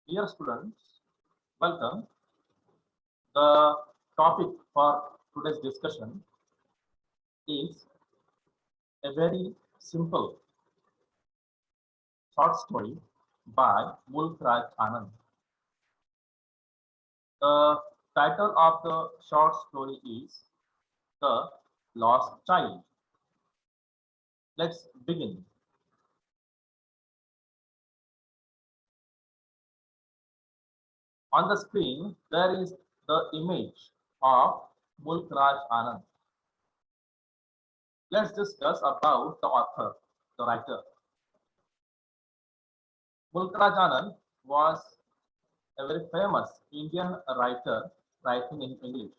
Dear students, welcome. The topic for today's discussion is a very simple short story by Mulk Raj Anand. The title of the short story is The Lost Child. Let's begin. On the screen, there is the image of Mulk Raj Anand. Let's discuss about the author, the writer. Mulk Raj Anand was a very famous Indian writer writing in English,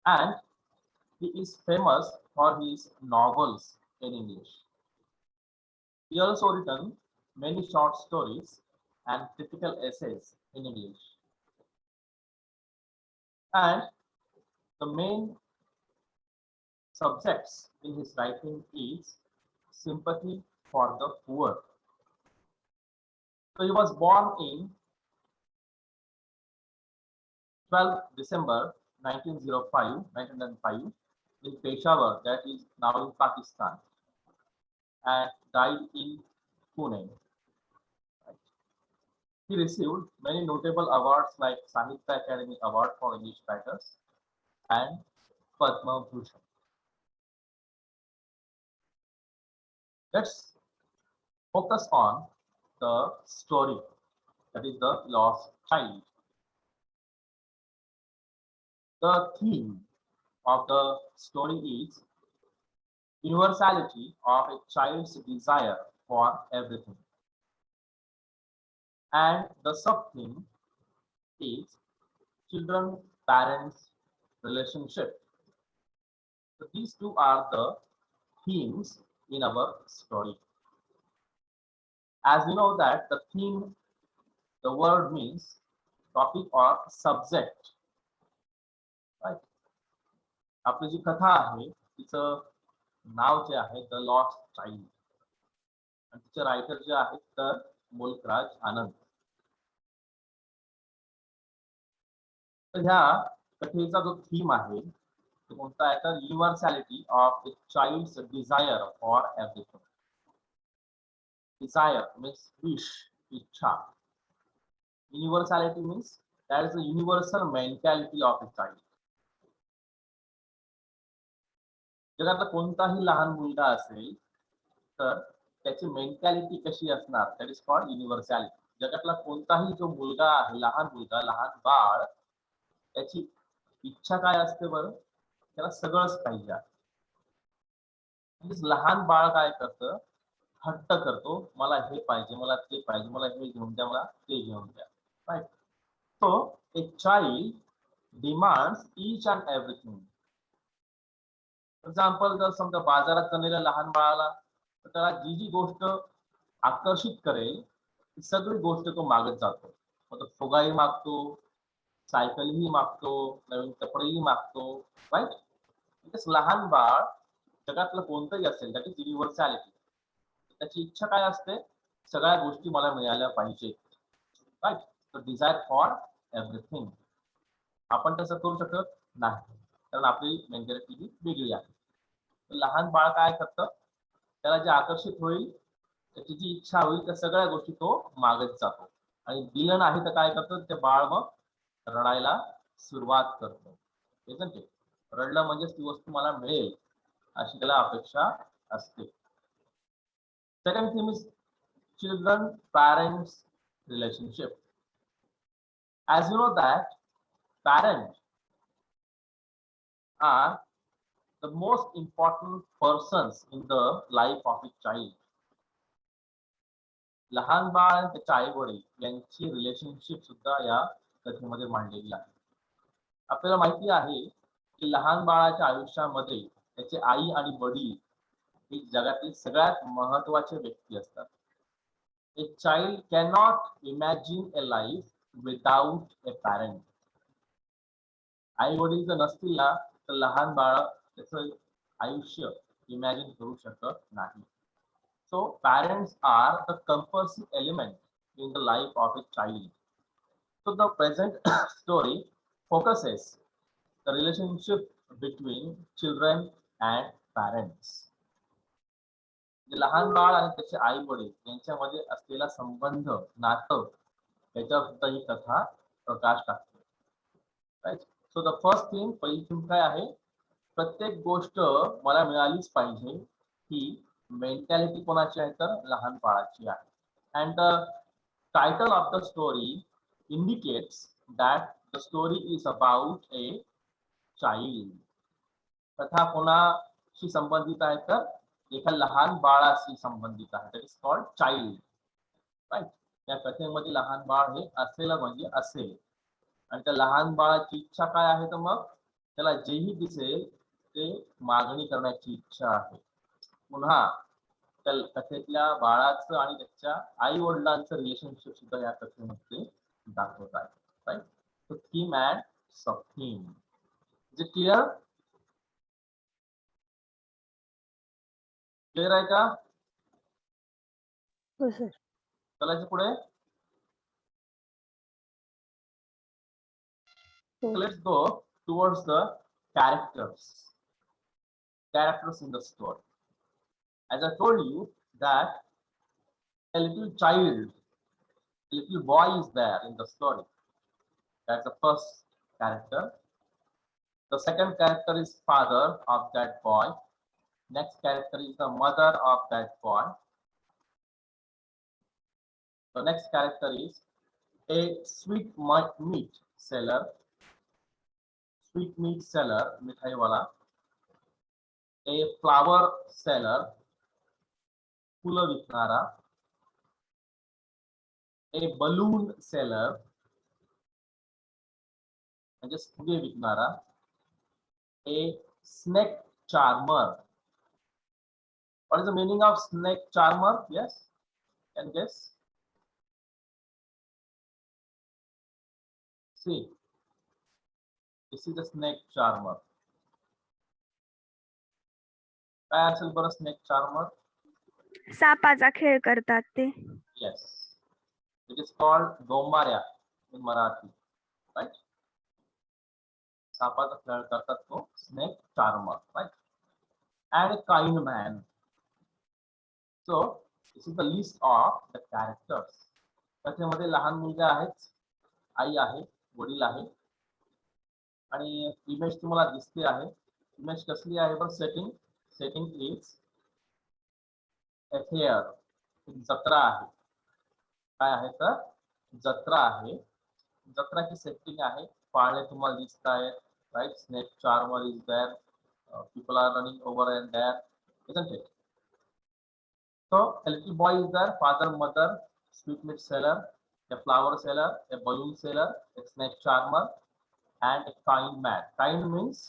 and he is famous for his novels in English. He also written many short stories and critical essays in English. And the main subjects in his writing is sympathy for the poor. So he was born in 12 December 1905 in Peshawar, that is now in Pakistan, and died in Pune. He received many notable awards like Sahitya Academy Award for English Writers and Padma Bhushan. Let's focus on the story, that is the lost child. The theme of the story is universality of a child's desire for everything. And the sub-theme is children parents relationship. So these two are the themes in our story. As you know that the theme, the word means topic or subject, right? आपली जी कथा आहे तिचं नाव जे आहे the lost child, आणि तिचे writer जे आहेत तर मुल्क राज आनंद. तर ह्या कथेचा जो थीम आहे तो कोणता आहे तर universality of the child's desire for everything. Desire means wish, इच्छा. Universality means that is the universal mentality of a child. जगातला कोणताही लहान मुलगा असेल तर त्याची मेंटॅलिटी कशी असणार, दॅट इज कॉल्ड युनिव्हर्सॅलिटी. जगातला कोणताही जो मुलगा आहे, लहान मुलगा, लहान बाळ, त्याची इच्छा काय असते बरं, त्याला सगळंच पाहिजे. लहान बाळ काय करतं, हट्ट करतो, मला हे पाहिजे, मला ते पाहिजे, मला हे घेऊन द्या, मला ते घेऊन द्या, right. So a child demands each and everything. For example, जर समजा बाजारात चाललेल्या लहान बाळाला तर त्याला जी जी गोष्ट आकर्षित करेल ती सगळी गोष्ट तो मागत जातो. मग तो फुगाही मागतो, सायकलही मागतो, नवीन कपडेही मागतो, राईट. लहान बाळ जगातलं कोणतंही असेल, दॅट इज युनिव्हर्सॅलिटी. त्याची इच्छा काय असते, सगळ्या गोष्टी मला मिळाल्या पाहिजेत, राईट. तो डिझायर फॉर एव्हरीथिंग. आपण तसं करू शकत नाही, कारण आपली मेंटॅलिटी ही वेगळी आहे. लहान बाळ काय करतं, त्याला जे आकर्षित होईल, त्याची जी इच्छा होईल त्या सगळ्या गोष्टी तो मागत जातो, आणि दिलं नाही तर काय करतं, ते बाळ मग रडायला सुरुवात करतो. रडलं म्हणजेच ती वस्तू मला मिळेल अशी त्याला अपेक्षा असते. Second thing is children parents relationship. As you know that parents are the most important persons in the life of a child. लहान बाळ आणि त्याचे आई वडील यांची रिलेशनशिप सुद्धा या कथेमध्ये मांडलेली आहे. आपल्याला माहिती आहे की लहान बाळाच्या आयुष्यामध्ये त्याचे आई आणि वडील हे जगातील सगळ्यात महत्वाचे व्यक्ती असतात. A child cannot imagine a life without a parent. आई वडील जर नसतील ना तर लहान बाळ त्याचं आयुष्य इमॅजिन करू शकत नाही. So parents are the compulsive element in the life of a child. So the present story focuses the relationship between children and parents. लहान बाळ आणि त्याचे आई वडील यांच्यामध्ये असलेला संबंध, नातं, याच्यावर सुद्धा ही कथा प्रकाश टाकते. Right. So the first thing, पहिली थिंग काय आहे, प्रत्येक गोष्ट मला मिळालीच पाहिजे, ही मेंटॅलिटी कोणाची आहे, तर लहान बाळाची आहे. And the title of the story indicates that the story is about a child. कथा कोणाशी संबंधित आहे, तर एका लहान बाळाशी संबंधित आहे. That is called child. Right. या कथेमध्ये लहान बाळ हे असेल म्हणजे असेल, आणि त्या लहान बाळाची इच्छा काय आहे, तर मग त्याला जेही दिसेल ते मागणी करण्याची इच्छा आहे. पुन्हा त्या कथेतल्या बाळाचं आणि त्याच्या आई वडिलांचं रिलेशनशिप सुद्धा या कथेमध्ये दाखवत आहे. Right. So theme and sub theme. Is it clear? Clear आहे का? हो सर. चलायचं पुढे. Let's go towards the characters in the story. As I told you that a little child, a little boy is there in the story. That's the first character. The second character is father of that boy. Next character is the mother of that boy. The next character is a sweet meat seller. Sweet meat seller, mithai wala. A flower seller, फुलं विकणारा. A balloon seller, म्हणजे फुगे विकणारा. A snake charmer. What is the meaning of snake charmer? Yes, can guess? See, this is the snake charmer. काय असेल बरं snake charmer? सापाचा खेळ करतात ते. Yes, it is called डोंबाऱ्या in Marathi. Right? सापाचा खेळ करतात तो snake charmer. Right? And a kind man. So this is the list of the characters. त्याच्यामध्ये लहान मुलगा आहे, आई आहे, वडील आहे, आणि इमेज तुम्हाला दिसते आहे. इमेज कसली आहे बरं? Setting is a fair. जत्रा आहे. काय आहे तर जत्रा आहे. जत्राची सेटिंग आहे. पाळणे तुम्हाला दिसत आहेत. Right. Snake charmer is there. People are running over and there, isn't it? So a little boy is there, father, mother, sweet meat seller, a flower seller, a balloon seller, a snake charmer, and a kind man. Kind means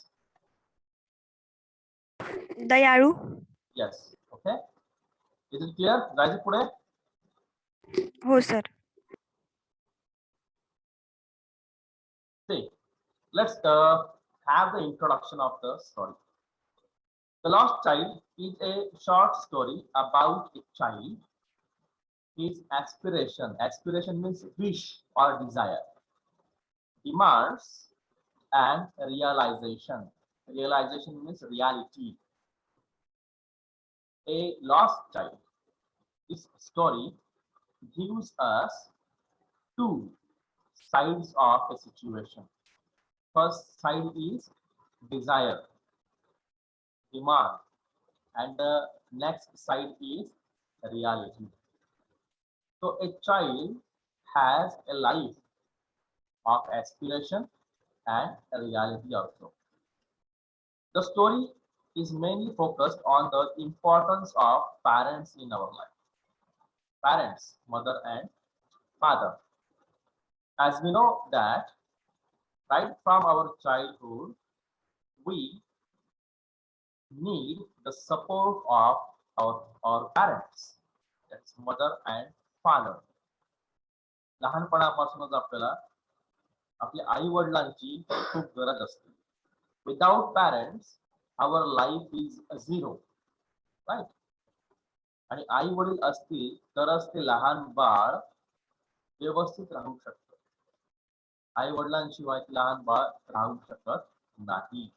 दयाळू. yes. Okay. Is it clear? Guys, पुढे. हो sir. See, let's have the introduction of the story. The Lost Child is a short story about a child, his aspiration. Aspiration means wish or desire. Demands and realization. Realization means reality. A lost child. This story gives us two sides of a situation. First side is desire, demand, and the next side is reality. So a child has a life of aspiration and a reality also. The story is mainly focused on the importance of parents in our life. Parents, mother and father. As we know that right from our childhood, we need the support of our parents. That's mother and father. लहानपणापासूनच आपल्याला आपल्या आई वडिलांची खूप गरज असते. Without parents, our life is zero. Right? आणि आई वडील असतील तरच ते लहान बाळ व्यवस्थित राहू शकतं. आई वडिलांशिवाय लहान बाळ राहू शकत नाही.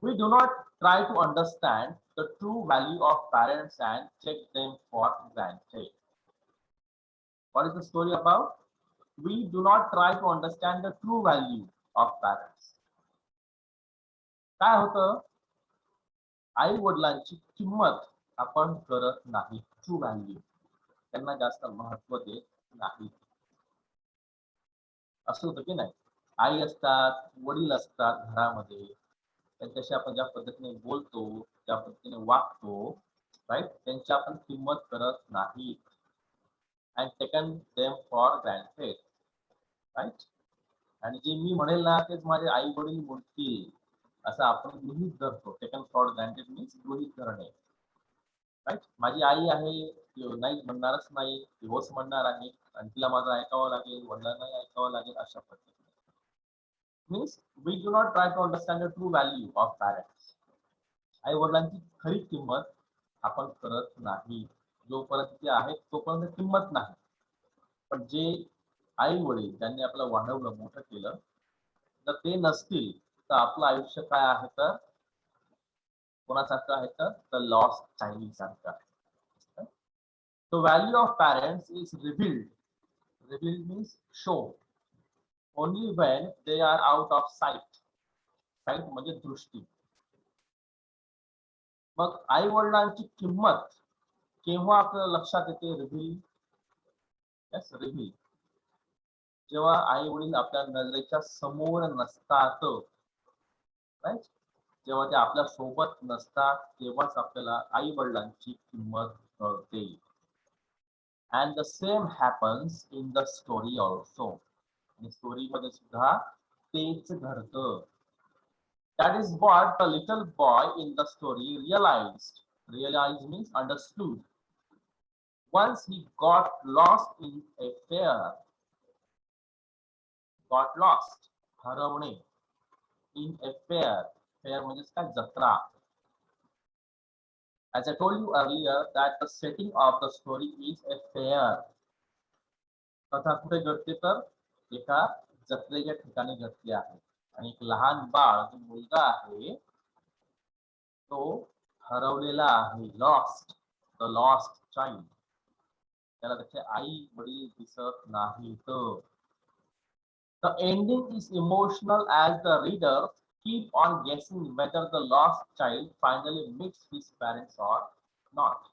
We do not try to understand the true value of parents and take them for granted. What is the story about? We do not try to understand the true value of parents. काय होतं? आई वडिलांची किंमत आपण करत नाही. True value त्यांना जास्त महत्व देत नाही. असं होतं की नाही, आई असतात, वडील असतात घरामध्ये, त्यांच्याशी आपण ज्या पद्धतीने बोलतो, ज्या पद्धतीने वागतो, राईट, त्यांची आपण किंमत करत नाही. And taken them for granted, right. आणि जे मी म्हणेल ना तेच माझे आई वडील बोलतील असं आपण गृहीत धरतो. टेकन फॉर ग्रँटेड मीन्स गृहीत धरणे, राईट. माझी आई आहे, नाही म्हणणारच नाही, होच म्हणणार आहे आणि तिला माझं ऐकावं लागेल, वडिलांनाही ऐकावं लागेल, अशा पद्धतीने. Means we do not try to understand the true value of parents. आई वडिलांची खरी किंमत आपण करत नाही. जोपर्यंत ते आहेत तोपर्यंत किंमत नाही. पण जे आई वडील ज्यांनी आपल्याला वाढवलं, मोठं केलं, जर ते नसतील तर आपलं आयुष्य काय आहे, तर कोणासारखं आहे, तर द लॉस्ट चाइल्ड सारखं आहे. The value of parents is revealed. Revealed means show. Only when they are out of sight. Sight म्हणजे दृष्टी. मग आई वडिलांची किंमत केव्हा आपल्याला लक्षात येते? रिव्हील. Yes, reveal. जेव्हा आई वडील आपल्या नजरेच्या समोर नसतात, राईट, जेव्हा ते आपल्या सोबत नसतात तेव्हाच आपल्याला आई वडिलांची किंमत कळते. And the same happens in the story also. आणि स्टोरी मध्ये सुद्धा तेच घडतं. That is what the little boy in the story realized. Realized means understood. Once he got lost in a fair. Got lost, Harvane. In a fair. Fair म्हणजे काय? जत्रा. As I told you earlier that the setting of the story is a fair. कथा कुठे घडते? तर एका जत्रेच्या ठिकाणी घडते आहे. आणि एक लहान बाळ, जो मुलगा आहे, तो हरवलेला आहे. Lost, the lost child. त्याला त्याचे आई वडील दिसत नाहीत. The ending is emotional as the reader keep on guessing whether the lost child finally meets his parents or not.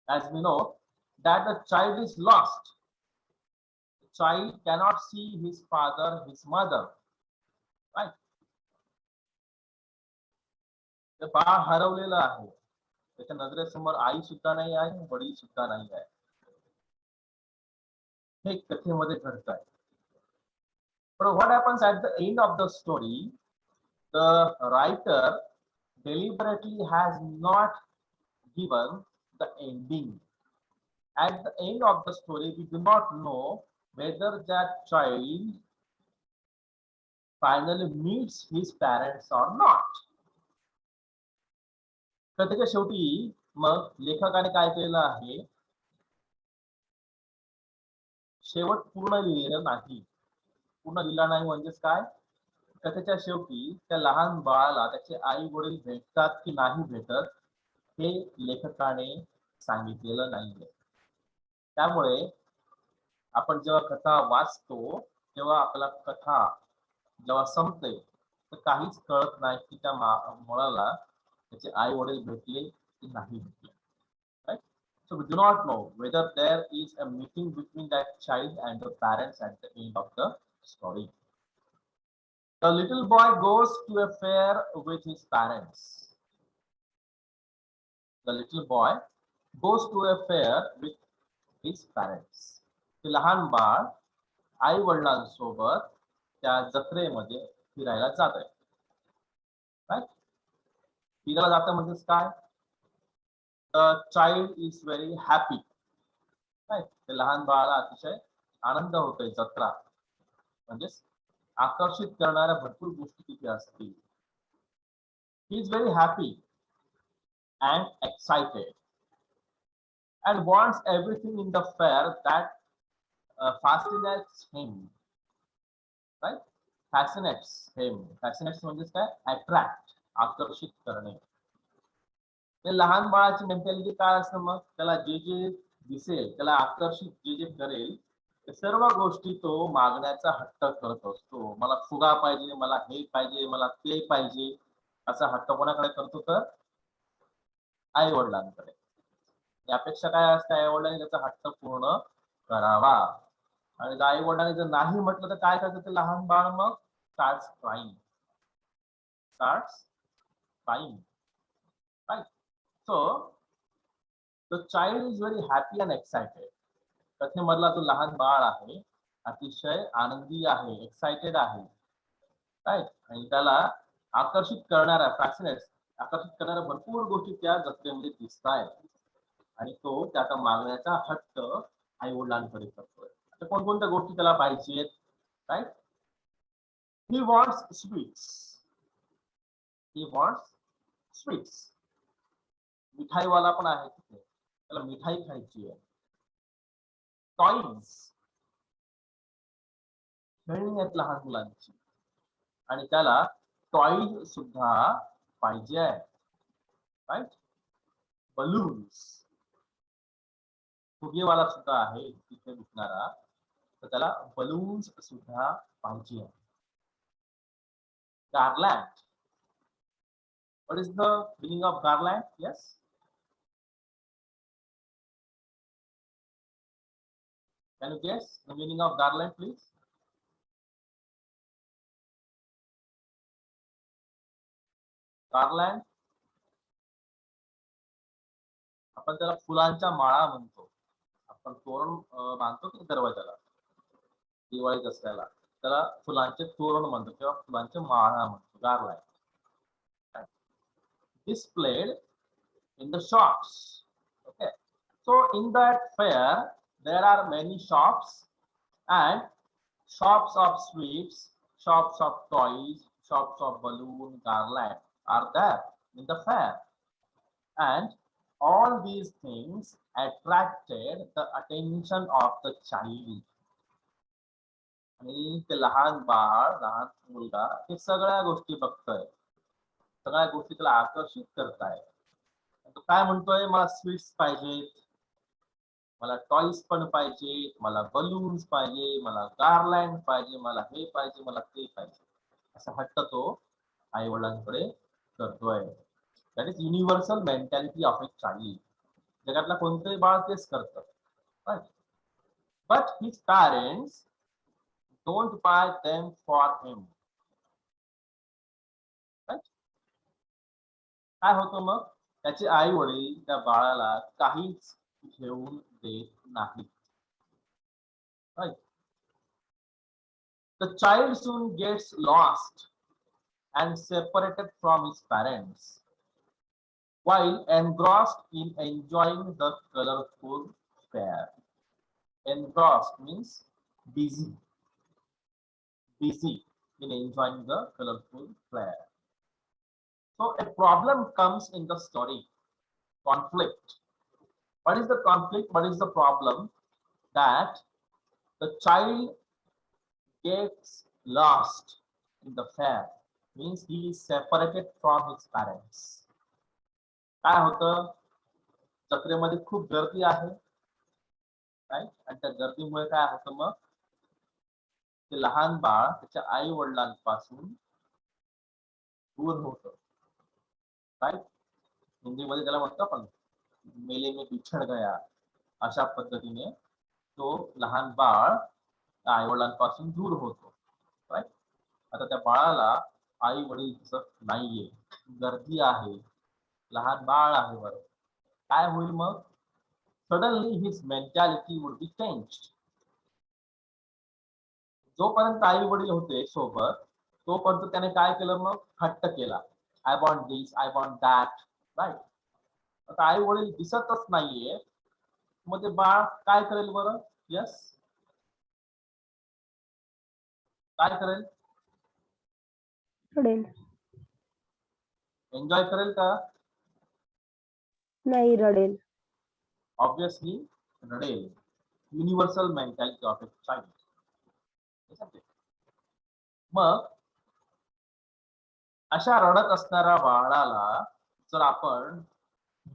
As we know that the child is lost. The child cannot see his father, his mother, right? ते बाळ हरवलेलं आहे. त्याच्या नजरेसमोर आई सुद्धा नाही आहे, वडील सुद्धा नाही आहे. हे कथेमध्ये घडत आहे. But what happens at the end of the story? The writer deliberately has not given the ending. At the end of the story, we do not know whether that child finally meets his parents or not. कथेच्या शेवटी मग लेखकाने काय केलेलं आहे? शेवट पूर्ण लिहिलेलं नाही. पूर्ण लिहिला नाही म्हणजेच काय? कथेच्या शेवटी त्या लहान बाळाला त्याचे आई वडील भेटतात की नाही भेटत हे लेखकाने सांगितलेलं नाहीये. त्यामुळे आपण जेव्हा कथा वाचतो तेव्हा आपल्याला कथा जेव्हा संपते तर काहीच कळत नाही की त्या मुलाला त्याचे आई वडील भेटले की नाही भेटले. Right? So we do not know whether there is a meeting between that child and the parents at the end of the story. The little boy goes to a fair with his parents. The little boy goes to a fair with his parents. ते लहान बाळ आई वडिलांसोबत त्या जत्रेमध्ये फिरायला जात आहे. Right, फिरायला जातं म्हणजेच काय? The child is very happy. Right, ते लहान बाळाला अतिशय आनंद होतोय. जत्रा म्हणजेच आकर्षित करणाऱ्या भरपूर गोष्टी तिथे असतील. He is very happy and excited. and wants everything in the fair that fascinates him, right? Fascinates him. Fascinates म्हणजेच काय? Attract, आकर्षित करणे. ते लहान बाळाची मेंटॅलिटी काय असतं मग? त्याला जे जे दिसेल, त्याला आकर्षित जे जे करेल, ते सर्व गोष्टी तो मागण्याचा हट्ट करत असतो. मला फुगा पाहिजे, मला हे पाहिजे, मला ते पाहिजे, असा हट्ट कोणाकडे करतो तर आई वडिलांकडे. यापेक्षा काय असतं, आई वडिलांनी त्याचा हट्ट पूर्ण करावा. आणि जर आई वडिलांनी जर नाही म्हटलं तर काय करतं ते लहान बाळ मग? Starts crying. Starts crying. Right? So the child is very happy and excited. कथेमधला तो लहान बाळ आहे, अतिशय आनंदी आहे, एक्साइटेड आहे. राईट? आणि त्याला आकर्षित करणाऱ्या फॅसिनेट आकर्षित करणाऱ्या भरपूर गोष्टी त्या जत्रेमध्ये दिसत आहेत. आणि तो त्याचा मागण्याचा हट्ट आई वडिलांकडे करतोय. आता कोणकोणत्या गोष्टी त्याला पाहिजेत? Right? He wants sweets. He wants sweets. मिठाईवाला पण आहे तिथे, त्याला मिठाई खायची आहे. टॉईज, खेळणी आहेत लहान मुलांची, आणि त्याला टॉईज सुद्धा पाहिजे आहे. राईट? बलून्स, फुगेवाला सुद्धा आहे तिथे विकणारा, तर त्याला बलून्स सुद्धा पाहिजे आहे. गार्लँड. What is the meaning of garland? Yes? Can you guess the meaning of garland, please? Garland. आपण त्याला फुलांच्या माळा म्हणतो. आपण तोरण बांधतो की दरवाजाला दिवाळीत असल्याला, त्याला फुलांचे तोरण म्हणतो किंवा फुलांचे माळा म्हणतो. गार्लँड. Displayed in the shops. Okay, so in that fair there are many shops, and shops of sweets, shops of toys, shops of balloon, garland are there in the fair, and all these things attracted the attention of the child. आणि ते लहान बाळ, लहान मुलगा हे सगळ्या गोष्टी बघतोय, सगळ्या गोष्टी त्याला आकर्षित करताय. तो काय म्हणतोय? मला स्वीट्स पाहिजेत, मला टॉईज पण पाहिजे, मला बलून्स पाहिजे, मला गार्लँड पाहिजे, मला हे पाहिजे, मला ते पाहिजे, असा हट्ट तो आई वडिलांकडे करतोय. That is universal mentality of a child. जगातला कोणतंही बाळ तेच करतं. Right? But his parents don't buy them for him. Right? काय होतं मग? त्याचे आई वडील त्या बाळाला काहीच घेऊन देत नाहीत. Right? The child soon gets lost and separated from his parents while engrossed in enjoying the colorful fair. Engrossed means busy. Busy in enjoying the colorful fair. So a problem comes in the story. Conflict. What is the conflict? What is the problem? That the child gets lost in the fair, means he is separated from his parents. काय होतं? जत्रेमध्ये खूप गर्दी आहे, right? आणि त्या गर्दीमुळे काय होतं मग? ते लहान बाळ त्याच्या आई वडिलांपासून दूर होतं. राईट? हिंदीमध्ये त्याला म्हणतो आपण मेले में बिछड़ गया, अशा पद्धतीने तो लहान बाळ आई वडिलांपासून दूर होतो. राईट? आता त्या बाळाला आई वडील दिसत नाहीये, गर्दी आहे, लहान बाळ आहे. बरं, काय होईल मग? Suddenly his mentality would be changed. जोपर्यंत आई वडील होते सोबत, तोपर्यंत त्याने काय केलं मग? हट्ट केला. I want this, I want that. Right? आता आई वडील दिसतच नाहीये, मग ते बाळ काय करेल बरं? यस, काय करेल? रडेल. एन्जॉय करेल का? नाही, रडेल. ऑब्विसली रडेल. Universal mentality of a child. मग अशा रडत असणाऱ्या बाळाला जर आपण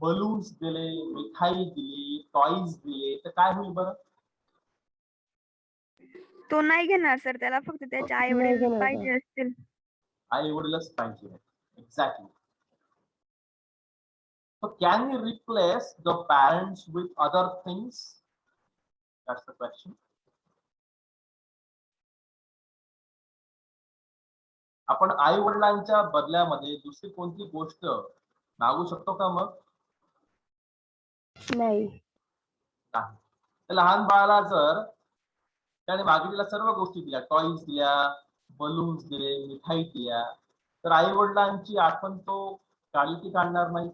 बलून्स दिले, मिठाई दिली, टॉईज दिले तर काय होईल बरं? तो नाही घेणार सर, त्याला फक्त त्याचे आई नाही वडील घेणार पाहिजे असतील. आई वडीलच पाहिजे. Exactly. So can we replace the parents with other things? That's the question. आपण आई वडिलांच्या बदल्यामध्ये दुसरी कोणती गोष्ट मागू शकतो का मग? नाही. नाही. तर लहान बाळाला जर त्याने मागितलेल्या सर्व गोष्टी दिल्या, टॉईज दिल्या, बलून्स दिले, मिठाई दिल्या, तर आई वडिलांची आठवण तो काढली की काढणार नाही?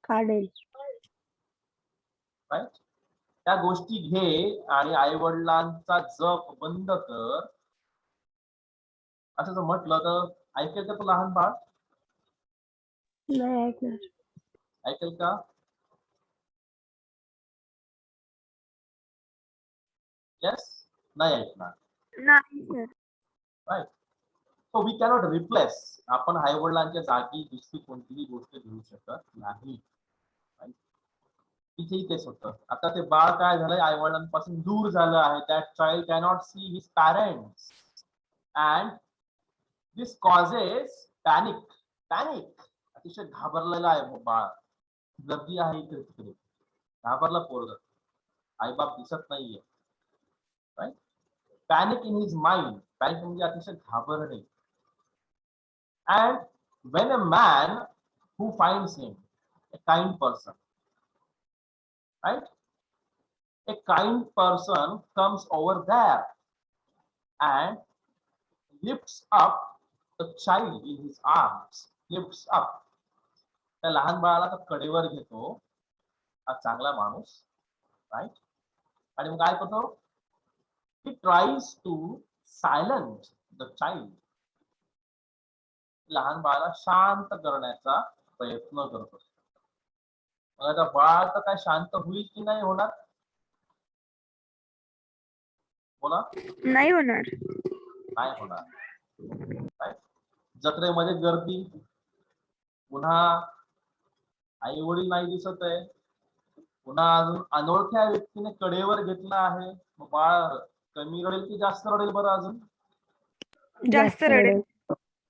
काढेल. राईट. त्या गोष्टी घे आणि आई वडिलांचा जप बंद कर असं जर म्हटलं तर ऐकेल का तो लहान बाळ? नाही ऐकणार. ऐकेल का? येस, नाही ऐकणार. नाही sir. Right. So we cannot replace. आपण आई वडिलांच्या जागी दुसरी कोणतीही गोष्ट घेऊ शकत नाही. इथेही तेच होतं. आता ते बाळ काय झालंय, आई वडिलांपासून दूर झालं आहे. That child cannot see his parents and this causes panic. अतिशय घाबरलेला आहे बाळ. गर्दी आहे इकडे तिकडे, घाबरला पोरग, आईबाप दिसत नाहीये. Right. Panic in his mind. Panic म्हणजे अतिशय घाबरणे. And when a man who finds him a kind person, right? A kind person comes over there and lifts up the child in his arms. Lifts up. त्या लहान बाळाला तो कडेवर घेतो हा चांगला माणूस, राईट. आणि मग काय करतो? He tries to silence the child. लहान बाळाला शांत करण्याचा प्रयत्न करतो. मग आता बाळ तर काय शांत होईल की नाही होणार? बोला. नाही होणार. नाही होणार. जत्रेमध्ये गर्दी, पुन्हा आई वडील नाही दिसत आहे, पुन्हा अजून अनोळख्या व्यक्तीने कडेवर घेतला आहे. मग बाळ कमी रडेल की जास्त रडेल बरं? अजून जास्त रडेल.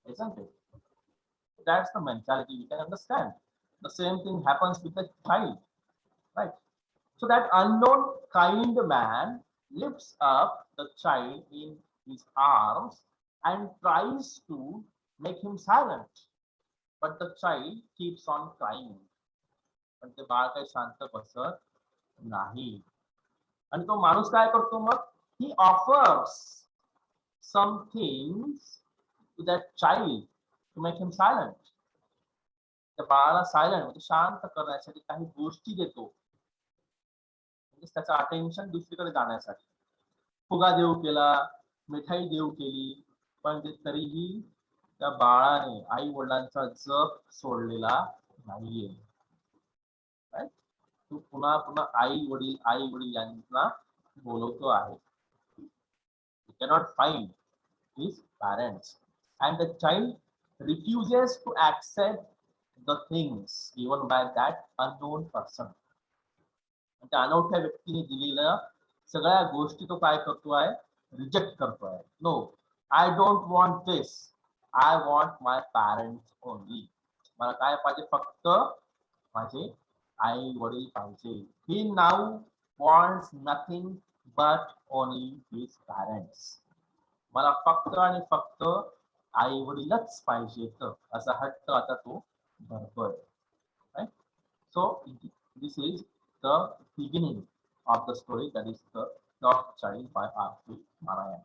Isn't it? That's the mentality. We can understand. The same thing happens with the child, right? So that unknown kind man lifts up the child in his arms and tries to make him silent, but the child keeps on crying. पण ते बाळ काही शांत बसत नाही. आणि तो माणूस काय करतो मग? He offers some things to that child to make him silent. त्या बाळाला सायलेंट म्हणजे शांत करण्यासाठी काही गोष्टी देतो, म्हणजे त्याचं अटेन्शन दुसरीकडे जाण्यासाठी. फुगा देऊ केला, मिठाई देऊ केली, पण ते तरीही त्या बाळाने आई वडिलांचा जप सोडलेला नाहीये. तो पुन्हा पुन्हा आई वडील यांना बोलवतो आहे. He cannot find his parents and the child refuses to accept the things given by that unknown person. त्या अनोळख्या व्यक्तीने दिलेल्या सगळ्या गोष्टी तो काय करतोय? रिजेक्ट करतोय. No, I don't want this, I want my parents only. मला काय पाहिजे? फक्त माझे आई वडील पाहिजे. He now wants nothing but only his parents. मला फक्त आणि फक्त आई वडीलच पाहिजेत असा हट्ट आता तो धरतोय. Right. So this is the beginning of the story, that is the Lost Child by R.K. Narayan.